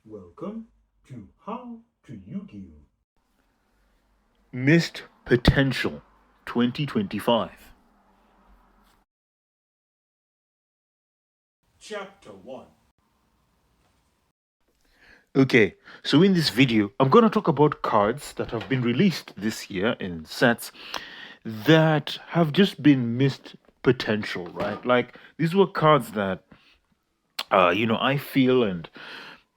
Welcome to How to Yu-Gi-Oh! Missed Potential 2025. Chapter 1. Okay, so in this video, I'm going to talk about cards that have been released this year in sets that have just been missed potential, right? Like, these were cards that, I feel and,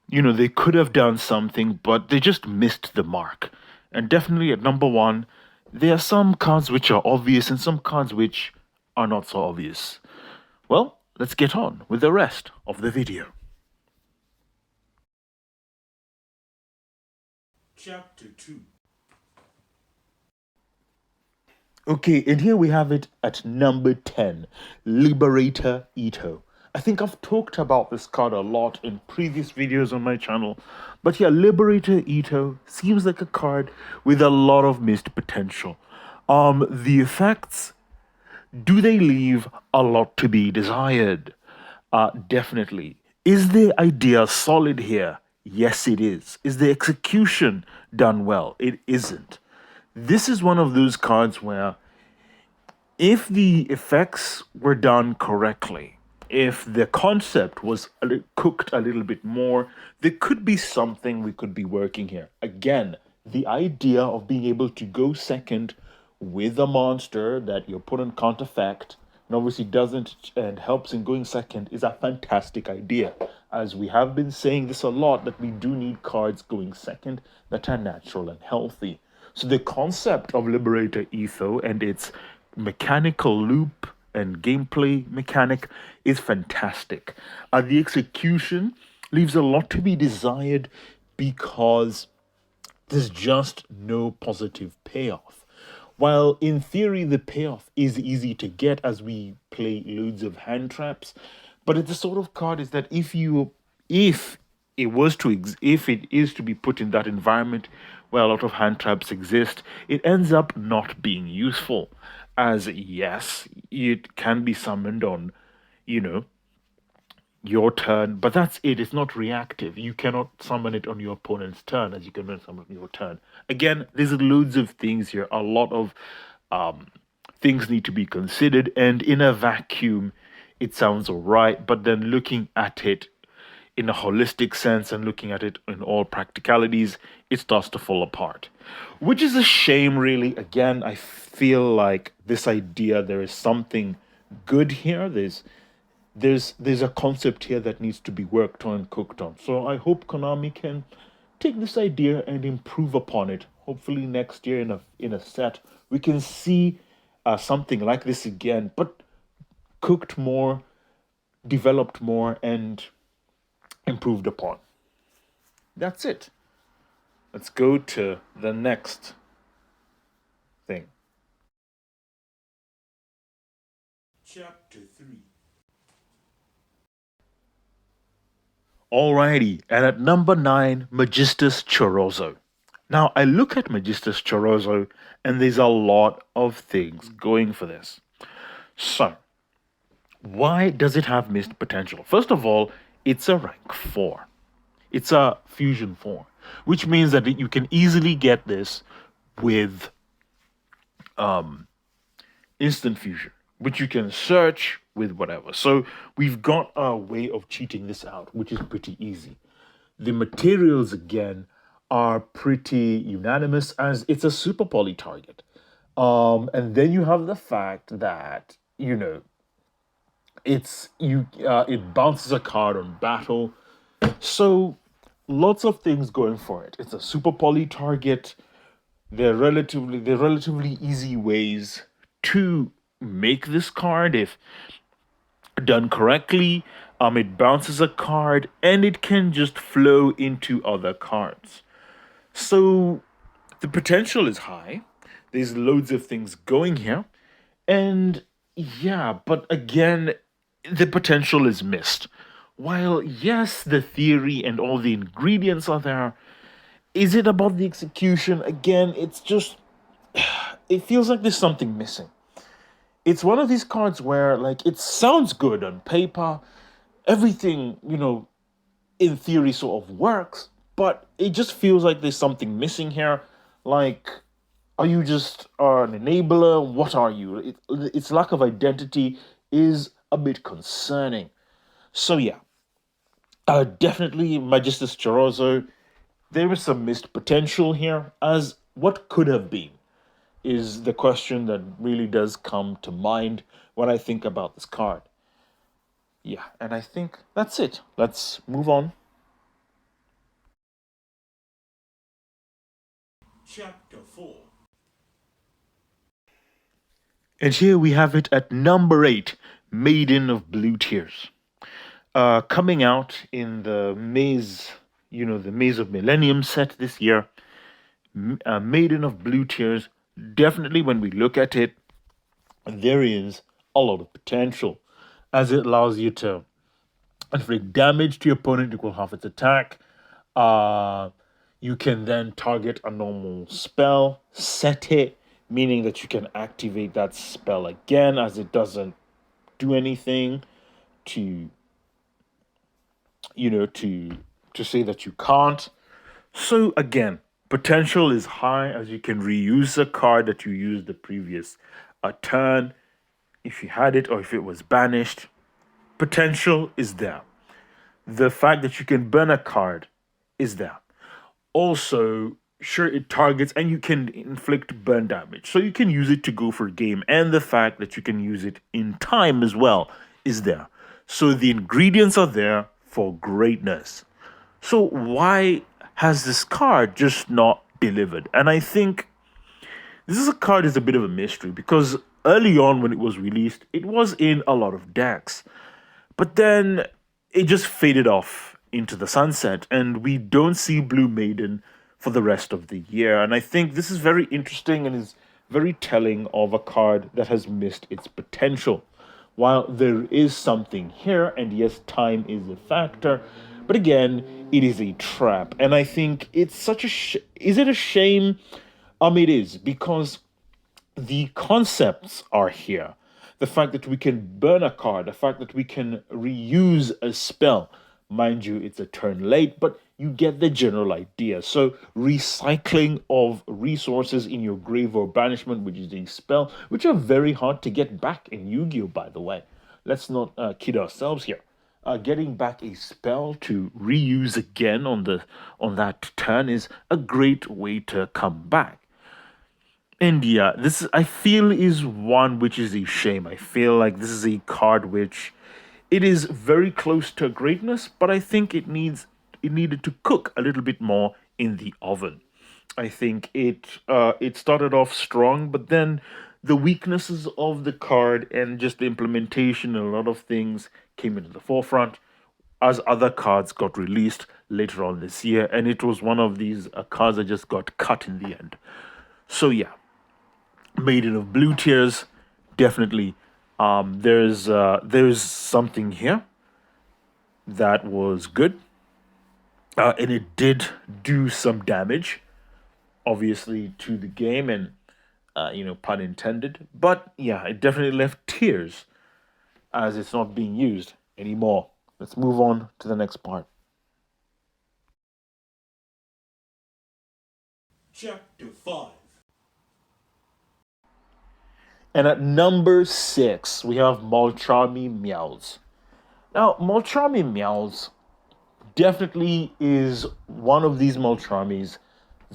they could have done something, but they just missed the mark. And definitely at number one, there are some cards which are obvious and some cards which are not so obvious. Well, let's get on with the rest of the video. Chapter 2. Okay, and here we have it at number 10, Liberator Etho. I think I've talked about this card a lot in previous videos on my channel, but yeah, Liberator Etho seems like a card with a lot of missed potential. The effects, do they leave a lot to be desired? Definitely. Is the idea solid here? Yes, it is. Is the execution done well? It isn't. This is one of those cards where if the effects were done correctly, if the concept was cooked a little bit more, there could be something we could be working here. Again, the idea of being able to go second with a monster that your opponent can't affect and obviously doesn't and helps in going second is a fantastic idea. As we have been saying this a lot, that we do need cards going second that are natural and healthy. So the concept of Liberator Etho and its mechanical loop and gameplay mechanic is fantastic. The execution leaves a lot to be desired because there's just no positive payoff. While in theory the payoff is easy to get as we play loads of hand traps, but it's the sort of card is that if if it is to be put in that environment where a lot of hand traps exist, it ends up not being useful. As yes, it can be summoned on, you know, your turn, but that's it. It's not reactive. You cannot summon it on your opponent's turn as you can summon it on your turn. Again, there's loads of things here. A lot of things need to be considered, and in a vacuum, it sounds alright. But then looking at it in a holistic sense and looking at it in all practicalities, it starts to fall apart. Which is a shame, really. Again, I feel like this idea, there is something good here. There's a concept here that needs to be worked on and cooked on. So I hope Konami can take this idea and improve upon it. Hopefully next year in a set we can see something like this again, but cooked more, developed more, and improved upon. That's it. Let's go to the next thing. Chapter 3. Alrighty, and at number 9, Magistus Chorozo. Now, I look at Magistus Chorozo, and there's a lot of things going for this. So, why does it have missed potential? First of all, it's a rank 4. It's a fusion 4, which means that you can easily get this with instant fusion, which you can search with whatever. So we've got a way of cheating this out, which is pretty easy. The materials, again, are pretty unanimous as it's a super poly target. And then you have the fact that, it bounces a card on battle. So lots of things going for it. It's a super poly target. They're relatively easy ways to make this card if done correctly. It bounces a card and it can just flow into other cards. So the potential is high. There's loads of things going here. And yeah, but again, the potential is missed. While yes, the theory and all the ingredients are there, is it about the execution? Again, it's just, it feels like there's something missing. It's one of these cards where, like, it sounds good on paper. Everything, in theory sort of works, but it just feels like there's something missing here. Like, are you just an enabler? What are you? Its lack of identity is a bit concerning. So yeah, definitely Magistus Chorozo. There is some missed potential here, as what could have been is the question that really does come to mind when I think about this card. Yeah, and I think that's it. Let's move on. Chapter 4. And here we have it at number 8, Maiden of Blue Tears. Coming out in the Maze, the Maze of Millennium set this year. Maiden of Blue Tears, definitely when we look at it, there is a lot of potential, as it allows you to inflict damage to your opponent equal half its attack. You can then target a normal spell, set it, meaning that you can activate that spell again, as it doesn't do anything to to say that you can't. So again, potential is high, as you can reuse a card that you used the previous turn if you had it or if it was banished. Potential is there. The fact that you can burn a card is there. Also, sure, it targets and you can inflict burn damage, so you can use it to go for game, and the fact that you can use it in time as well is there. So the ingredients are there for greatness. So why has this card just not delivered? And I think this is a card is a bit of a mystery, because early on when it was released, it was in a lot of decks. But then it just faded off into the sunset, and we don't see Blue Maiden for the rest of the year. And I think this is very interesting and is very telling of a card that has missed its potential. While there is something here, and yes, time is a factor, but again, it is a trap. And I think it's such a is it a shame? It is, because the concepts are here. The fact that we can burn a card, the fact that we can reuse a spell. Mind you, it's a turn late, but you get the general idea. So recycling of resources in your grave or banishment, which is a spell, which are very hard to get back in Yu-Gi-Oh, by the way. Let's not kid ourselves here. Getting back a spell to reuse again on that turn is a great way to come back. And yeah, I feel is one which is a shame. I feel like this is a card which it is very close to greatness, but I think it needed to cook a little bit more in the oven. I think it started off strong, but then the weaknesses of the card and just the implementation and a lot of things came into the forefront as other cards got released later on this year, and it was one of these cards that just got cut in the end. So yeah, Maiden of Blue Tears, definitely. There's something here that was good, and it did do some damage, obviously, to the game, and pun intended. But yeah, it definitely left tears, as it's not being used anymore. Let's move on to the next part. Chapter 5. And at number 6, we have Mulcharmy Meowls. Now, Mulcharmy Meowls definitely is one of these Mulcharmies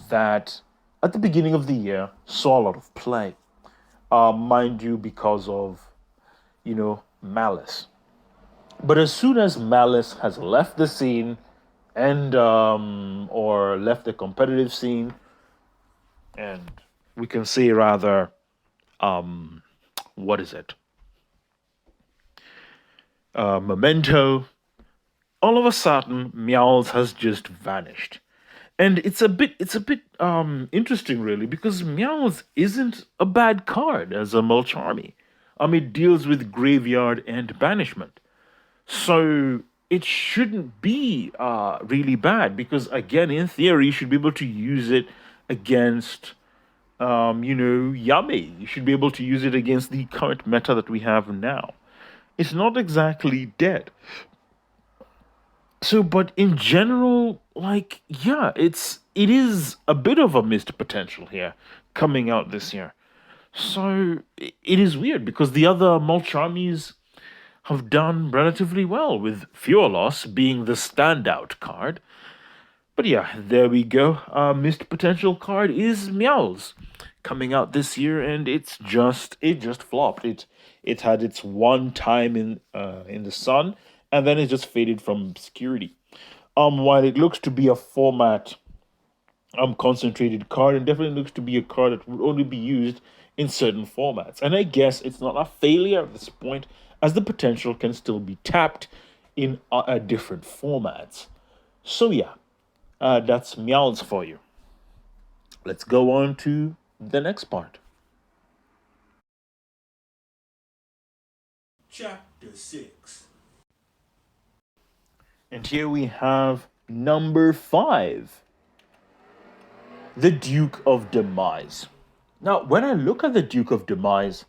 that, at the beginning of the year, saw a lot of play. Mind you, because of, Malice. But as soon as Malice has left the scene, and or left the competitive scene, and we can say rather, what is it? Memento. All of a sudden, Meowls has just vanished, and it's a bit interesting, really, because Meowls isn't a bad card as a Mulcharmy. It deals with graveyard and banishment, so it shouldn't be really bad, because again, in theory, you should be able to use it against Yummy. You should be able to use it against the current meta that we have now. It's not exactly dead. So, but in general, like, yeah, it is a bit of a missed potential here coming out this year. So it is weird because the other Mulcharmies have done relatively well, with Fewer Loss being the standout card. But yeah, there we go. Missed potential card is Meowls coming out this year, and it just flopped. It had its one time in the sun, and then it just faded from obscurity. While it looks to be a format concentrated card, and definitely looks to be a card that would only be used in certain formats. And I guess it's not a failure at this point, as the potential can still be tapped in different formats. So yeah, that's Meowls for you. Let's go on to the next part. Chapter 6. And here we have number 5, the Duke of Demise. Now, when I look at the Duke of Demise,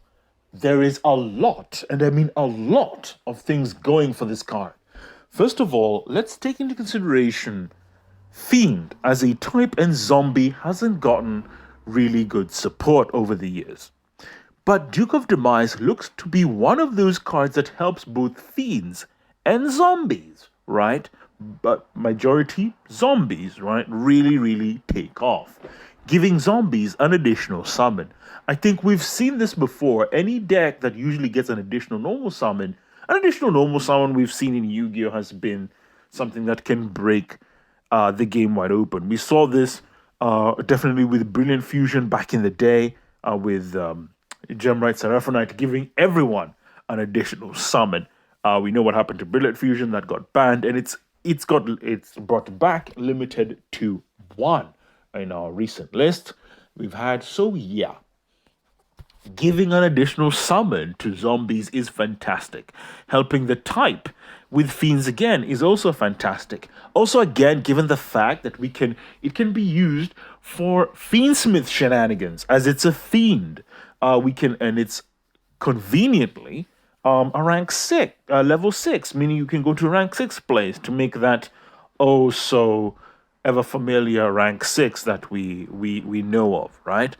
there is a lot, and I mean a lot, of things going for this card. First of all, let's take into consideration Fiend as a type and zombie hasn't gotten really good support over the years. But Duke of Demise looks to be one of those cards that helps both fiends and zombies, right? But majority zombies, right? Really take off, giving zombies an additional summon. I think we've seen this before. Any deck that usually gets an additional normal summon we've seen in Yu-Gi-Oh! Has been something that can break the game wide open. We saw this definitely with Brilliant Fusion back in the day, with Gemrite Seraphonite giving everyone an additional summon. We know what happened to Brilliant Fusion, that got banned, and it's brought back limited to 1 in our recent list we've had. So yeah, giving an additional summon to zombies is fantastic. Helping the type with fiends again is also fantastic. Also, again, given the fact that it can be used for fiendsmith shenanigans, as it's a fiend. And it's conveniently a rank 6, level 6, meaning you can go to rank 6 place to make that oh so ever familiar rank 6 that we know of, right?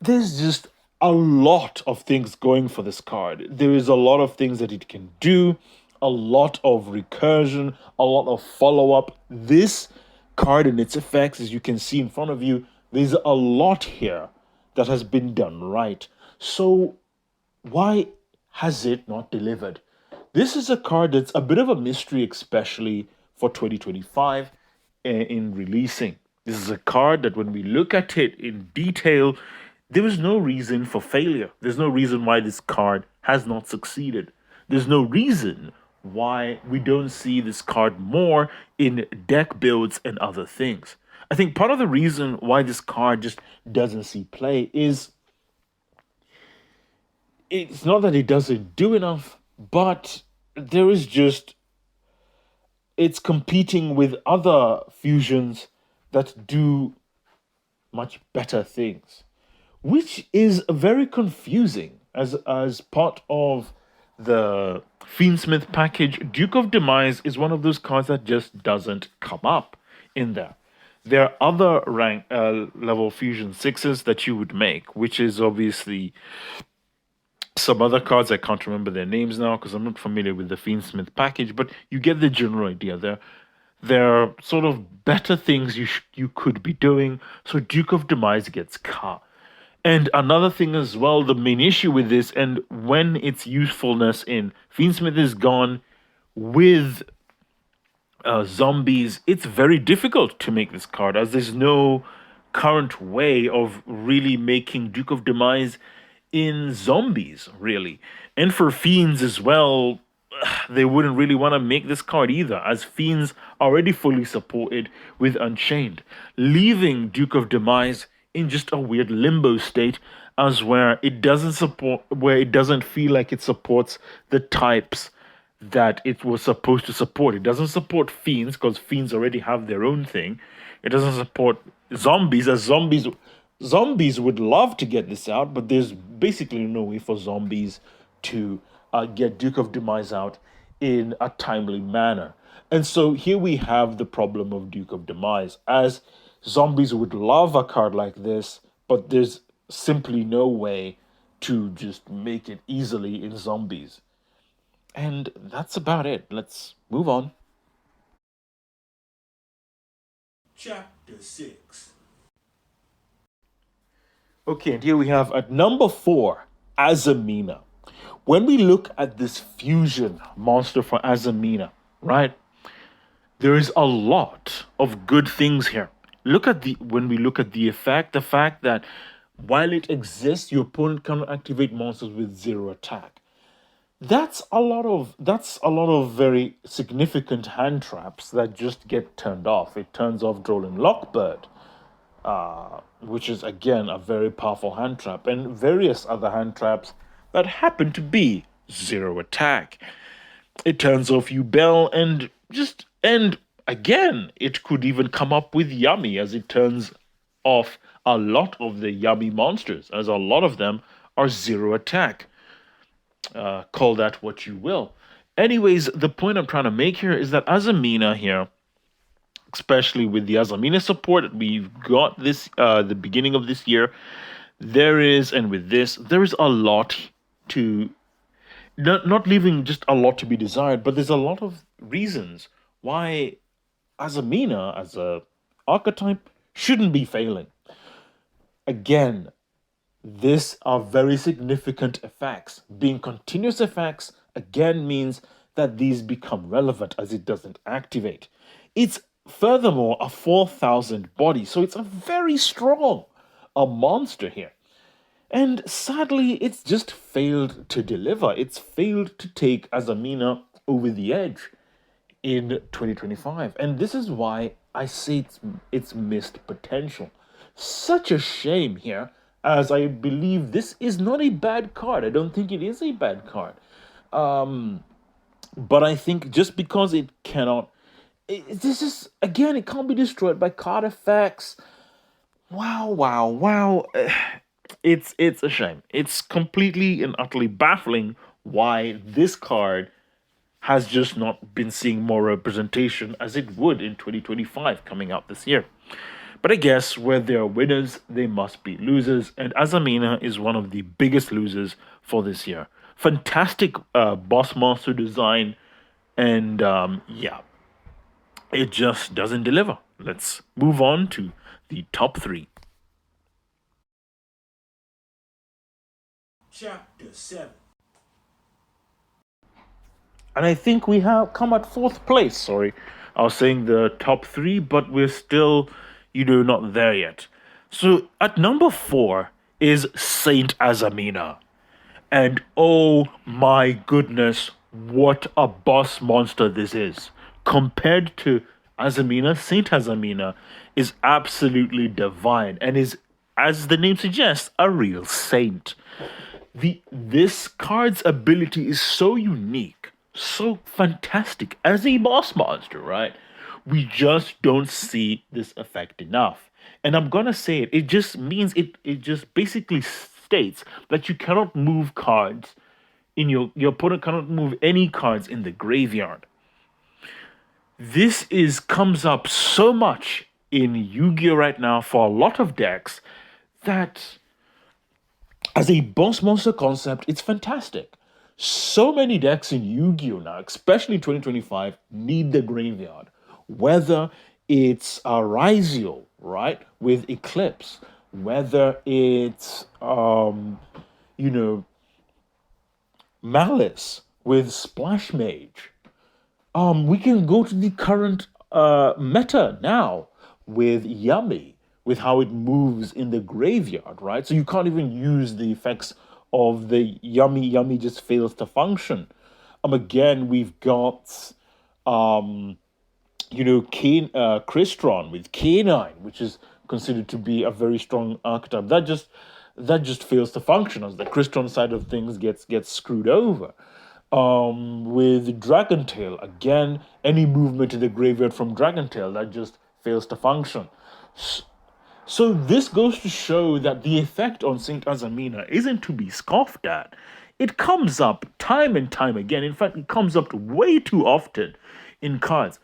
There's just a lot of things going for this card. There is a lot of things that it can do, a lot of recursion, a lot of follow-up. This card and its effects, as you can see in front of you, there's a lot here that has been done right. So why has it not delivered? This is a card that's a bit of a mystery, especially for 2025 in releasing. This is a card that when we look at it in detail, there is no reason for failure. There's no reason why this card has not succeeded. There's no reason why we don't see this card more in deck builds and other things. I think part of the reason why this card just doesn't see play is it's not that it doesn't do enough, but there is just it's competing with other fusions that do much better things, which is very confusing as part of the Fiendsmith package. Duke of Demise is one of those cards that just doesn't come up in there. There are other rank level fusion 6s that you would make, which is obviously some other cards. I can't remember their names now because I'm not familiar with the Fiendsmith package, but you get the general idea. There are sort of better things you could be doing, so Duke of Demise gets cut. And another thing as well, the main issue with this, and when its usefulness in Fiendsmith is gone with zombies, it's very difficult to make this card, as there's no current way of really making Duke of Demise in zombies, really. And for fiends as well, they wouldn't really want to make this card either, as fiends are already fully supported with Unchained, leaving Duke of Demise in just a weird limbo state, as where it doesn't feel like it supports the types that it was supposed to support. It doesn't support fiends because fiends already have their own thing. It doesn't support zombies, as zombies would love to get this out, but there's basically no way for zombies to get Duke of Demise out in a timely manner. And so here we have the problem of Duke of Demise, as zombies would love a card like this, but there's simply no way to just make it easily in zombies. And that's about it. Let's move on. Chapter 6. Okay, and here we have at number 4, Azamina. When we look at this fusion monster for Azamina, right, there is a lot of good things here. When we look at the effect, the fact that while it exists, your opponent cannot activate monsters with 0 attack. That's a lot of very significant hand traps that just get turned off. It turns off Drolling Lockbird, which is again a very powerful hand trap, and various other hand traps that happen to be 0 attack. It turns off Ubel and again it could even come up with Yummy, as it turns off a lot of the Yummy monsters, as a lot of them are 0 attack. Call that what you will. Anyways, the point I'm trying to make here is that Azamina here, especially with the Azamina support that we've got this the beginning of this year, there is a lot to not leaving just a lot to be desired, but there's a lot of reasons why Azamina as a archetype shouldn't be failing. Again, these are very significant effects. Being continuous effects again means that these become relevant as it doesn't activate. It's furthermore a 4,000 body, so it's a very strong monster here. And sadly, it's just failed to deliver. It's failed to take Azamina over the edge in 2025. And this is why I say it's missed potential. Such a shame here, as I believe this is not a bad card. I don't think it is a bad card. But I think just because it cannot... this is, again, it can't be destroyed by card effects. Wow. It's a shame. It's completely and utterly baffling why this card has just not been seeing more representation as it would in 2025 coming out this year. But I guess where there are winners, there must be losers, and Azamina is one of the biggest losers for this year. Fantastic boss monster design, and it just doesn't deliver. Let's move on to the top 3. Chapter 7. And I think we have come at 4th place. Sorry, I was saying the top 3, but we're still, not there yet. So at number 4 is Saint Azamina. And oh my goodness, what a boss monster this is. Compared to Azamina, Saint Azamina is absolutely divine and is, as the name suggests, a real saint. This card's ability is so unique, so fantastic as a boss monster, right? We just don't see this effect enough. And I'm gonna say it just means it just basically states that you cannot move cards in your opponent cannot move any cards in the graveyard. This comes up so much in Yu-Gi-Oh right now for a lot of decks that as a boss monster concept, it's fantastic. So many decks in Yu-Gi-Oh now, especially in 2025, need the graveyard. Whether it's a Raizio, right, with Eclipse, whether it's Malice with Splash Mage. We can go to the current meta now with Yummy, with how it moves in the graveyard, right? So you can't even use the effects of the Yummy. Yummy just fails to function. Again, we've got Crystron with K9, which is considered to be a very strong archetype. That just fails to function as the Crystron side of things gets screwed over. With Dragontail, again, any movement in the graveyard from Dragontail, that just fails to function. So this goes to show that the effect on Saint Azamina isn't to be scoffed at. It comes up time and time again. In fact, it comes up way too often in cards.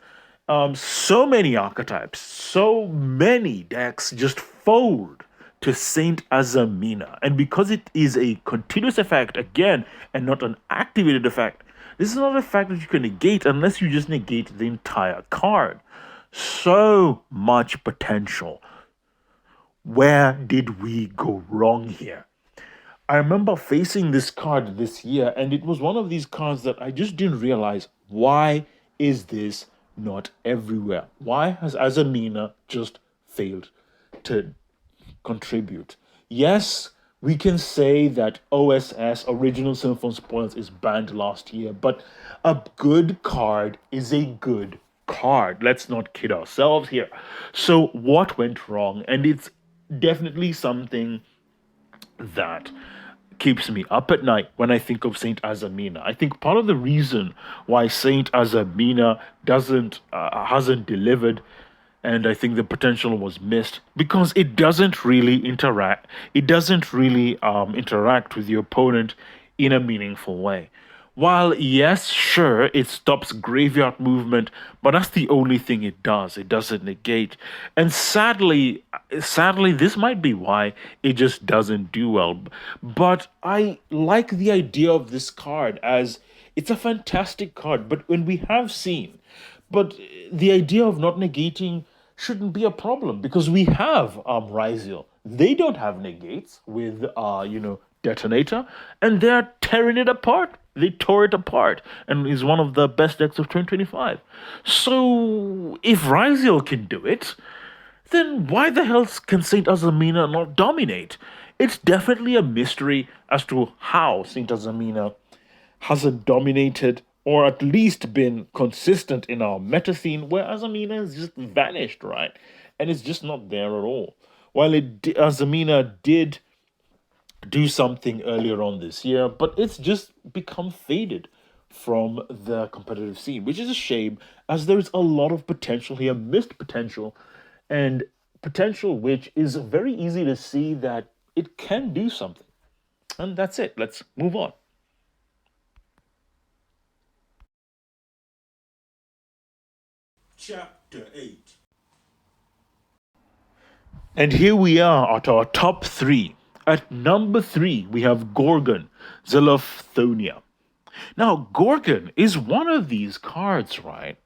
So many archetypes, so many decks just fold to Saint Azamina. And because it is a continuous effect again and not an activated effect, this is not a fact that you can negate unless you just negate the entire card. So much potential. Where did we go wrong here? I remember facing this card this year, and it was one of these cards that I just didn't realize, why is this not everywhere? Why has Azamina just failed to contribute? Yes, we can say that OSS, Original Sin from Spoils, is banned last year, but a good card is a good card. Let's not kid ourselves here. So what went wrong? And it's definitely something that keeps me up at night when I think of Saint Azamina. I think part of the reason why Saint Azamina doesn't hasn't delivered, and I think the potential was missed because it doesn't really interact. It doesn't really interact with your opponent in a meaningful way. While, yes, sure, it stops graveyard movement, but that's the only thing it does. It doesn't negate. And sadly, this might be why it just doesn't do well. But I like the idea of this card as it's a fantastic card, but when we have seen, but the idea of not negating shouldn't be a problem because we have Ryziel. They don't have negates with Detonator, and they're tearing it apart. They tore it apart and is one of the best decks of 2025. So if Ryziel can do it, then why the hell can Saint Azamina not dominate? It's definitely a mystery as to how Saint Azamina hasn't dominated or at least been consistent in our meta scene, where Azamina has just vanished, right? And it's just not there at all. While Azamina did do something earlier on this year, but it's just become faded from the competitive scene, which is a shame, as there is a lot of potential here, missed potential, and potential which is very easy to see that it can do something. And that's it. Let's move on. Chapter 8. And here we are at our top three. At number 3, we have Gorgon, Zilofthonia. Now, Gorgon is one of these cards, right,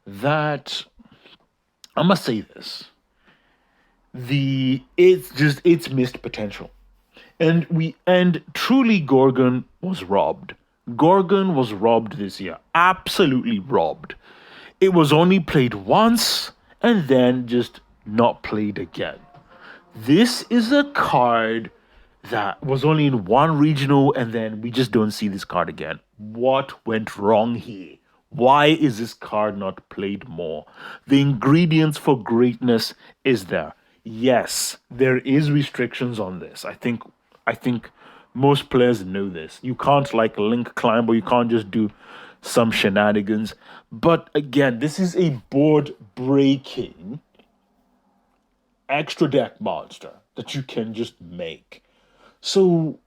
that I must say this. It's missed potential. And truly Gorgon was robbed. Gorgon was robbed this year. Absolutely robbed. It was only played once and then just not played again. This is a card that was only in one regional and then we just don't see this card again. What went wrong here? Why is this card not played more? The ingredients for greatness is there. Yes, there is restrictions on this. I think most players know this. You can't like link climb, or you can't just do some shenanigans. But again, this is a board breaking extra deck monster that you can just make. So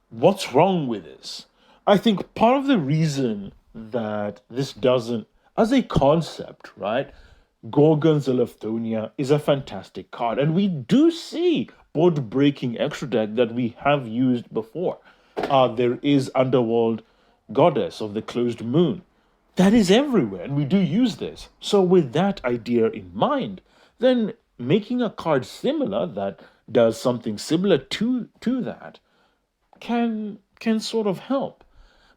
what's wrong with this? I think part of the reason that this doesn't, as a concept, right? Gorgon Zilofthonia is a fantastic card, and we do see board breaking extra deck that we have used before. There is Underworld Goddess of the Closed Moon. That is everywhere, and we do use this. So with that idea in mind, then making a card similar that does something similar to that can sort of help.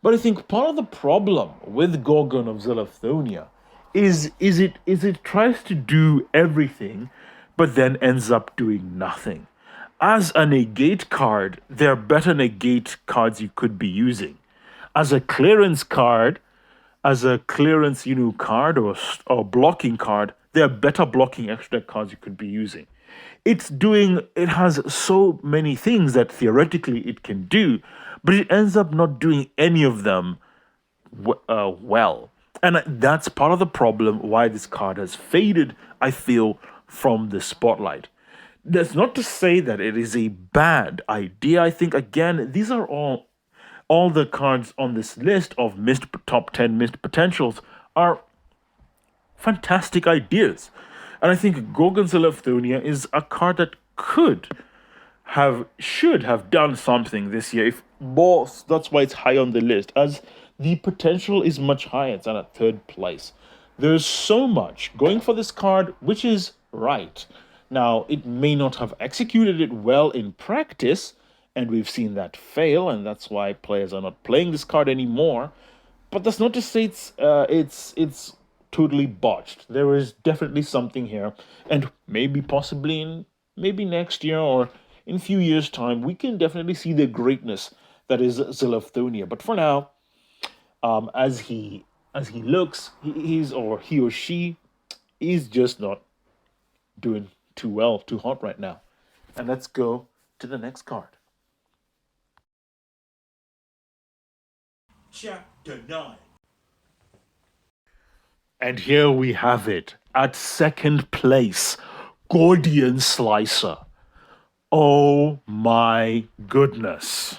But I think part of the problem with Gorgon of Zilofthonia is it tries to do everything, but then ends up doing nothing. As a negate card, there are better negate cards you could be using. As a clearance card, card or blocking card, there are better blocking extra deck cards you could be using. It has so many things that theoretically it can do, but it ends up not doing any of them well. And that's part of the problem why this card has faded, I feel, from the spotlight. That's not to say that it is a bad idea. I think, again, these are all the cards on this list of top 10 missed potentials are fantastic ideas. And I think Gorgon Zilofthonia is a card that should have done something this year. If more, that's why it's high on the list, as the potential is much higher. It's at third place. There's so much going for this card, which is right. Now, it may not have executed it well in practice, and we've seen that fail, and that's why players are not playing this card anymore. But that's not to say it's totally botched. There is definitely something here, and maybe next year or in a few years' time, we can definitely see the greatness that is Zilofthonia. But for now, as he looks, he or she is just not doing too hot right now. And let's go to the next card. Chapter 9. And here we have it. At second place, Gordian Slicer. Oh my goodness.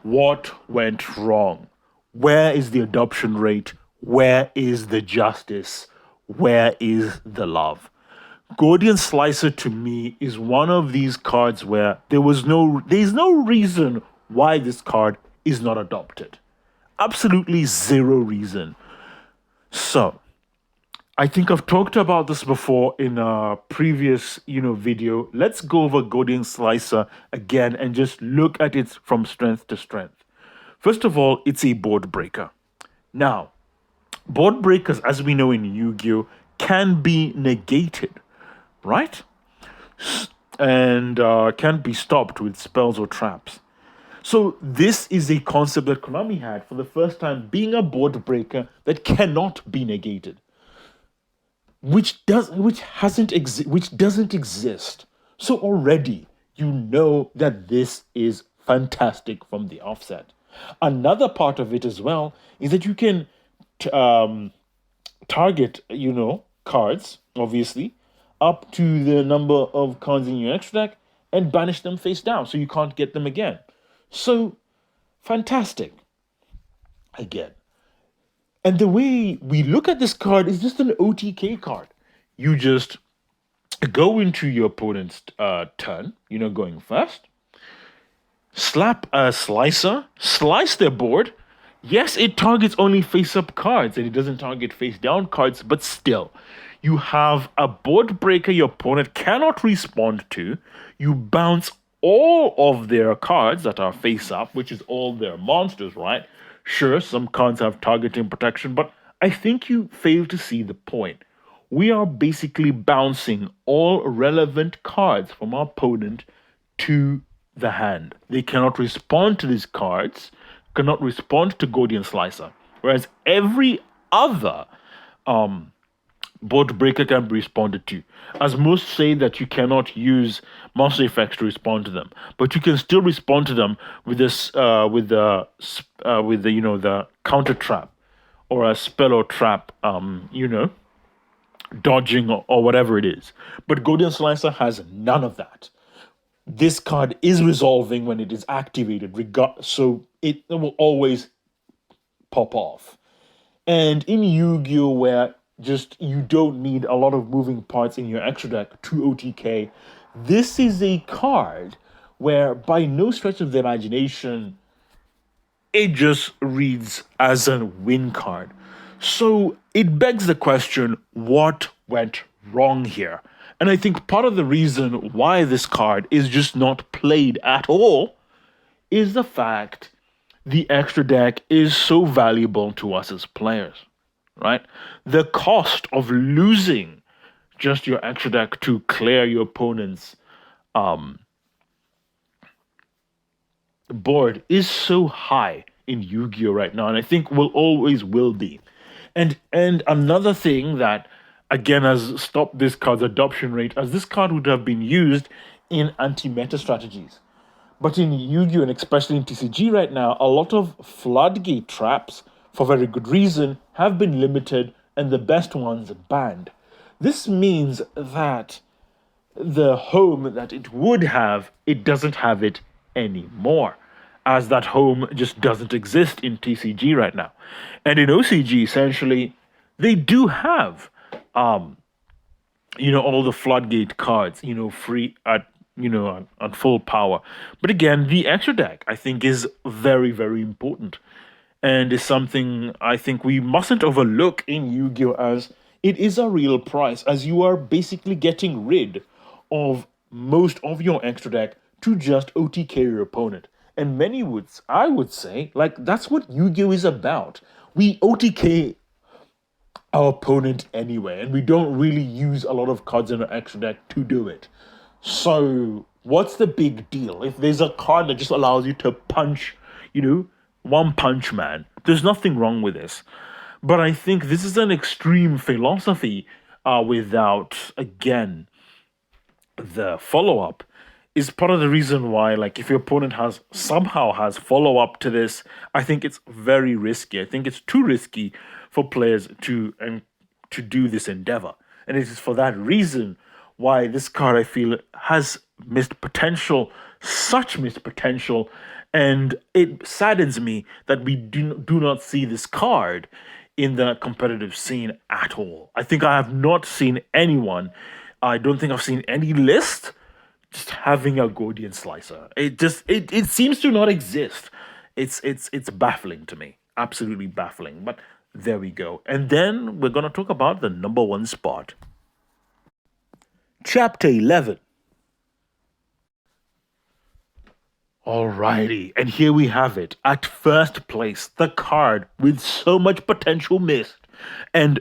What went wrong? Where is the adoption rate? Where is the justice? Where is the love? Gordian Slicer to me is one of these cards where there's no reason why this card is not adopted. Absolutely zero reason. So, I think I've talked about this before in a previous, video. Let's go over Gordian Slicer again and just look at it from strength to strength. First of all, it's a board breaker. Now, board breakers, as we know in Yu-Gi-Oh, can be negated, right? And can be stopped with spells or traps. So this is a concept that Konami had for the first time, being a board breaker that cannot be negated, which doesn't exist. So already you know that this is fantastic from the offset. Another part of it as well is that you can target, cards, obviously, up to the number of cards in your extra deck and banish them face down so you can't get them again. So, fantastic. Again. And the way we look at this card is just an OTK card. You just go into your opponent's turn, going first, slap a slicer, slice their board. Yes, it targets only face-up cards and it doesn't target face-down cards, but still, you have a board breaker your opponent cannot respond to. You bounce all of their cards that are face-up, which is all their monsters, right? Sure, some cards have targeting protection, but I think you fail to see the point. We are basically bouncing all relevant cards from our opponent to the hand. They cannot respond to these cards, cannot respond to Gordian Slicer, whereas every other board breaker can be responded to. As most say that you cannot use monster effects to respond to them, but you can still respond to them with this with the counter trap or a spell or trap, dodging or whatever it is. But Gordian Slicer has none of that. This card is resolving when it is activated, so it will always pop off. And in Yu-Gi-Oh, where you don't need a lot of moving parts in your extra deck to OTK, this is a card where, by no stretch of the imagination, it just reads as a win card. So it begs the question, what went wrong here? And I think part of the reason why this card is just not played at all is the fact the extra deck is so valuable to us as players, right? The cost of losing just your extra deck to clear your opponent's board is so high in Yu-Gi-Oh right now, and I think always will be. And another thing that again has stopped this card's adoption rate, as this card would have been used in anti-meta strategies. But in Yu-Gi-Oh! And especially in TCG right now, a lot of floodgate traps, for very good reason, have been limited and the best ones banned. This means that the home that it would have, it doesn't have it anymore, as that home just doesn't exist in TCG right now. And in OCG, essentially, they do have all the floodgate cards, free at at full power. But again, the extra deck I think is very, very important, and is something I think we mustn't overlook in Yu-Gi-Oh, as it is a real price, as you are basically getting rid of most of your extra deck to just OTK your opponent. And I would say, like, that's what Yu-Gi-Oh is about. We OTK our opponent anyway, and we don't really use a lot of cards in our extra deck to do it. So, what's the big deal? If there's a card that just allows you to punch, one punch man, there's nothing wrong with this. But I think this is an extreme philosophy without, again, the follow up is part of the reason why, like, if your opponent somehow has follow up to this, I think it's very risky. I think it's too risky for players to do this endeavor, and it is for that reason why this card, I feel, has missed potential, such missed potential, and it saddens me that we do not see this card in the competitive scene at all. I think I have not seen anyone. I don't think I've seen any list just having a Gordian slicer. It seems to not exist. It's baffling to me. Absolutely baffling. But there we go. And then we're gonna talk about the number one spot. Chapter 11. Alrighty, and here we have it. At first place, the card with so much potential missed, and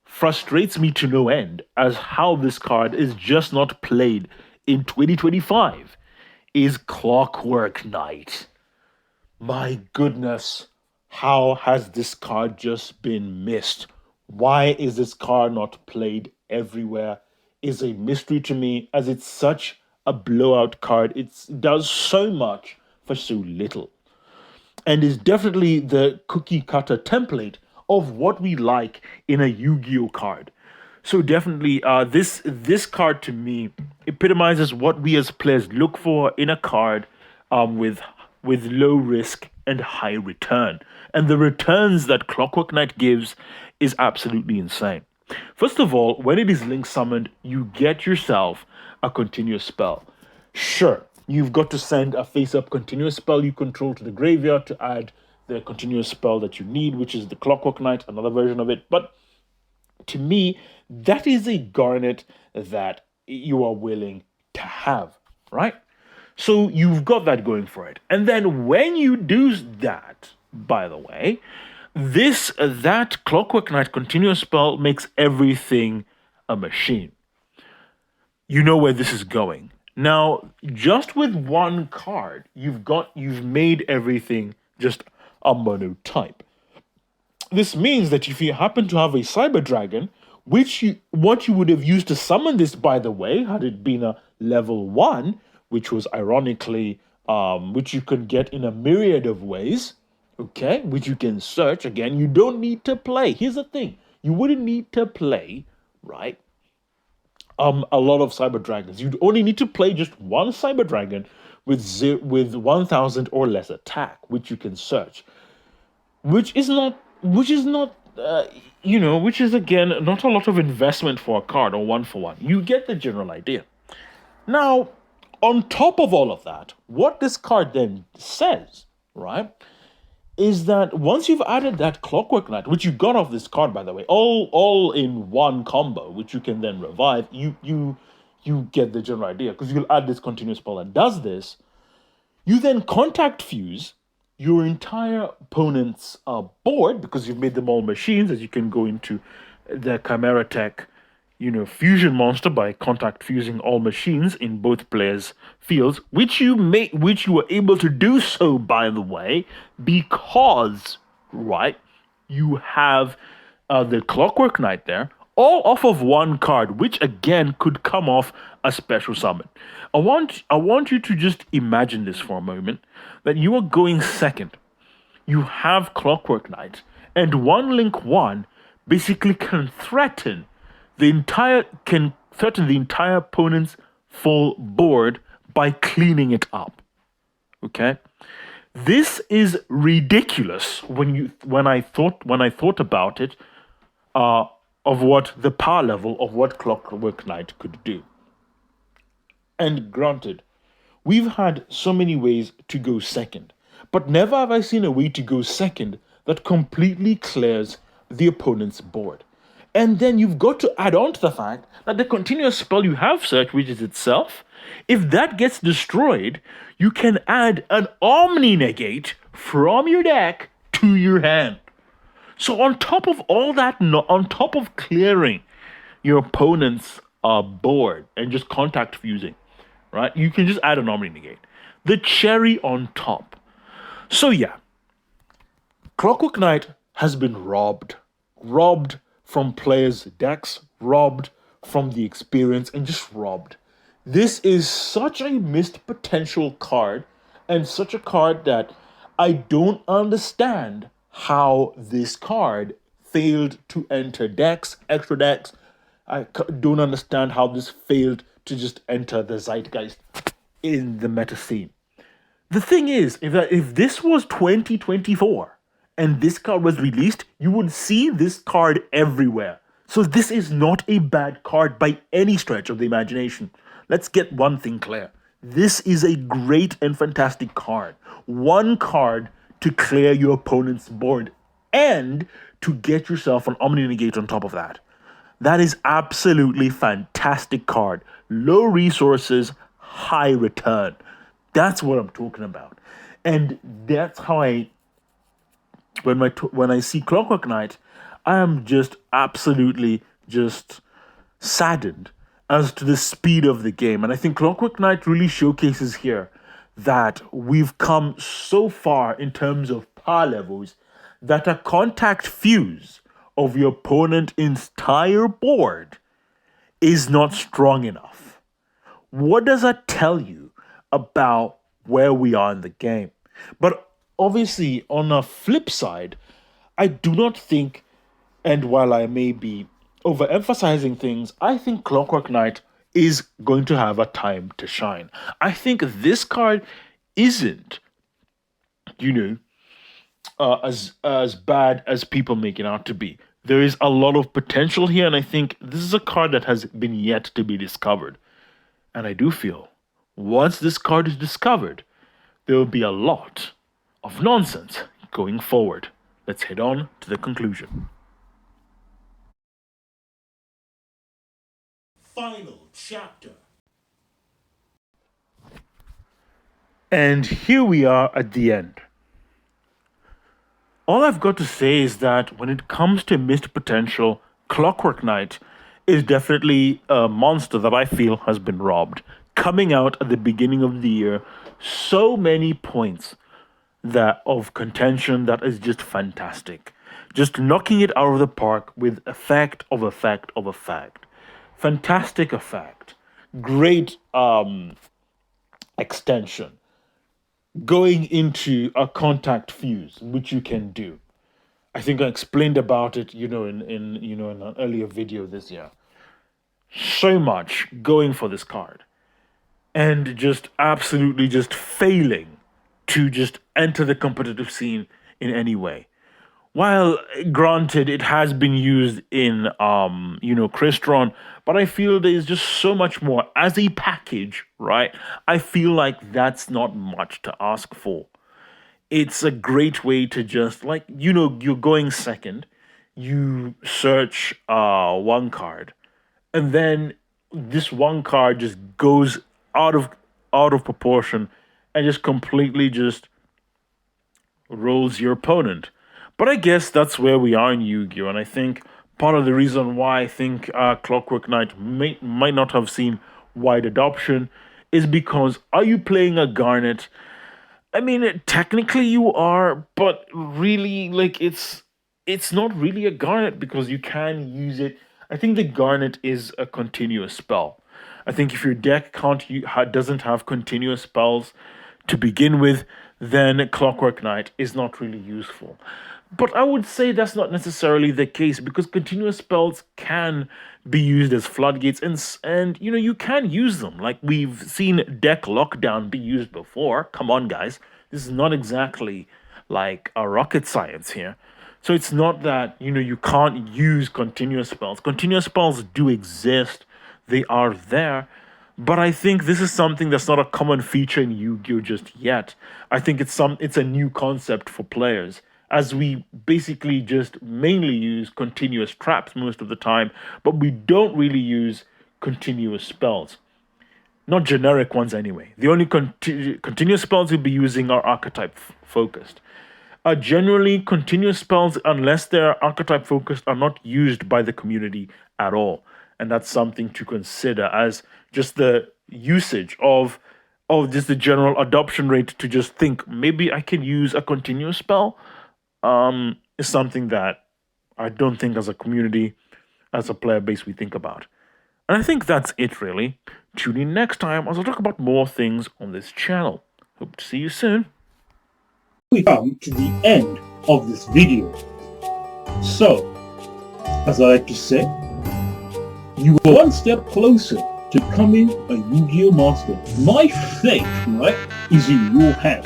frustrates me to no end as how this card is just not played in 2025, is Clockwork Knight. My goodness, how has this card just been missed? Why is this card not played everywhere? Is a mystery to me, as it's such a blowout card. It does so much for so little, and is definitely the cookie cutter template of what we like in a Yu-Gi-Oh card. So definitely, this card to me epitomizes what we as players look for in a card with low risk and high return. And the returns that Clockwork Knight gives is absolutely insane. First of all, when it is link summoned, you get yourself a continuous spell. Sure, you've got to send a face-up continuous spell you control to the graveyard to add the continuous spell that you need, which is the Clockwork Knight, another version of it. But to me, that is a garnet that you are willing to have, right? So you've got that going for it. And then when you do that, by the way, that Clockwork Knight continuous spell makes everything a machine. You know where this is going. Now, just with one card, you've made everything just a monotype. This means that if you happen to have a Cyber Dragon, what you would have used to summon this, by the way, had it been a level 1, which was ironically, which you can get in a myriad of ways, okay, which you can search. Again, you don't need to play. Here's the thing. You wouldn't need to play, right, a lot of Cyber Dragons. You'd only need to play just one Cyber Dragon with 1,000 or less attack, which you can search. Which is again, not a lot of investment for a card or one for one. You get the general idea. Now, on top of all of that, what this card then says, right, is that once you've added that Clockwork Knight, which you got off this card, by the way, all in one combo, which you can then revive, you get the general idea, because you'll add this continuous spell that does this. You then contact fuse your entire opponent's board, because you've made them all machines, as you can go into the Chimera Tech, fusion monster by contact fusing all machines in both players' fields, which you were able to do so, by the way, because, right, you have the Clockwork Knight there, all off of one card, which again could come off a special summon. I want you to just imagine this for a moment, that you are going second. You have Clockwork Knight, and one link one basically can threaten the entire opponent's full board by cleaning it up. Okay? This is ridiculous when I thought about it of what the power level of what Clockwork Knight could do. And granted, we've had so many ways to go second, but never have I seen a way to go second that completely clears the opponent's board. And then you've got to add on to the fact that the continuous spell you have search, which is itself, if that gets destroyed, you can add an Omni Negate from your deck to your hand. So on top of all that, on top of clearing your opponent's board and just contact fusing, right? You can just add an Omni Negate. The cherry on top. So yeah, Clockwork Knight has been robbed. Robbed from players' decks, robbed from the experience, and just robbed. This is such a missed potential card, and such a card that I don't understand how this card failed to enter decks, extra decks. I don't understand how this failed to just enter the zeitgeist in the meta scene. The thing is, if this was 2024 and this card was released, you would see this card everywhere. So this is not a bad card by any stretch of the imagination. Let's get one thing clear. This is a great and fantastic card. One card to clear your opponent's board and to get yourself an Omni Negate on top of that. That is absolutely fantastic card. Low resources, high return. That's what I'm talking about. And that's how when I see Clockwork Knight, I am just absolutely just saddened as to the speed of the game. And I think Clockwork Knight really showcases here that we've come so far in terms of power levels that a contact fuse of your opponent's entire board is not strong enough. What does that tell you about where we are in the game? But obviously, on a flip side, I do not think, and while I may be overemphasizing things, I think Clockwork Knight is going to have a time to shine. I think this card isn't, as bad as people make it out to be. There is a lot of potential here, and I think this is a card that has been yet to be discovered. And I do feel, once this card is discovered, there will be a lot of nonsense going forward. Let's head on to the conclusion. Final chapter. And here we are at the end. All I've got to say is that when it comes to missed potential, Clockwork Knight is definitely a monster that I feel has been robbed. Coming out at the beginning of the year, so many points that of contention that is just fantastic. Just knocking it out of the park with effect of effect of effect. Fantastic effect. Great extension. Going into a contact fuse, which you can do. I think I explained about it, in an earlier video this year. So much going for this card. And just absolutely just failing to just enter the competitive scene in any way. While granted it has been used in Crystron, but I feel there's just so much more as a package, right? I feel like that's not much to ask for. It's a great way to just you're going second, you search one card, and then this one card just goes out of proportion and just completely just rolls your opponent. But I guess that's where we are in Yu-Gi-Oh! And I think part of the reason why I think Clockwork Knight might not have seen wide adoption is because, are you playing a Garnet? I mean, technically you are, but really, it's not really a Garnet because you can use it. I think the Garnet is a continuous spell. I think if your deck doesn't have continuous spells to begin with, then Clockwork Knight is not really useful. But I would say that's not necessarily the case because continuous spells can be used as floodgates and you can use them. Like we've seen deck lockdown be used before. Come on, guys. This is not exactly like a rocket science here. So it's not that, you can't use continuous spells. Continuous spells do exist. They are there. But I think this is something that's not a common feature in Yu-Gi-Oh! Just yet. I think it's a new concept for players, as we basically just mainly use continuous traps most of the time, but we don't really use continuous spells. Not generic ones anyway. The only continuous spells we'll be using are archetype focused. Generally, continuous spells, unless they're archetype focused, are not used by the community at all. And that's something to consider as just the usage of just the general adoption rate to just think maybe I can use a continuous spell is something that I don't think as a community, as a player base, we think about. And I think that's it really. Tune in next time as I'll talk about more things on this channel. Hope to see you soon. We come to the end of this video. So, as I like to say, you are one step closer to becoming a Yu-Gi-Oh! Master. My fate, right, is in your hands.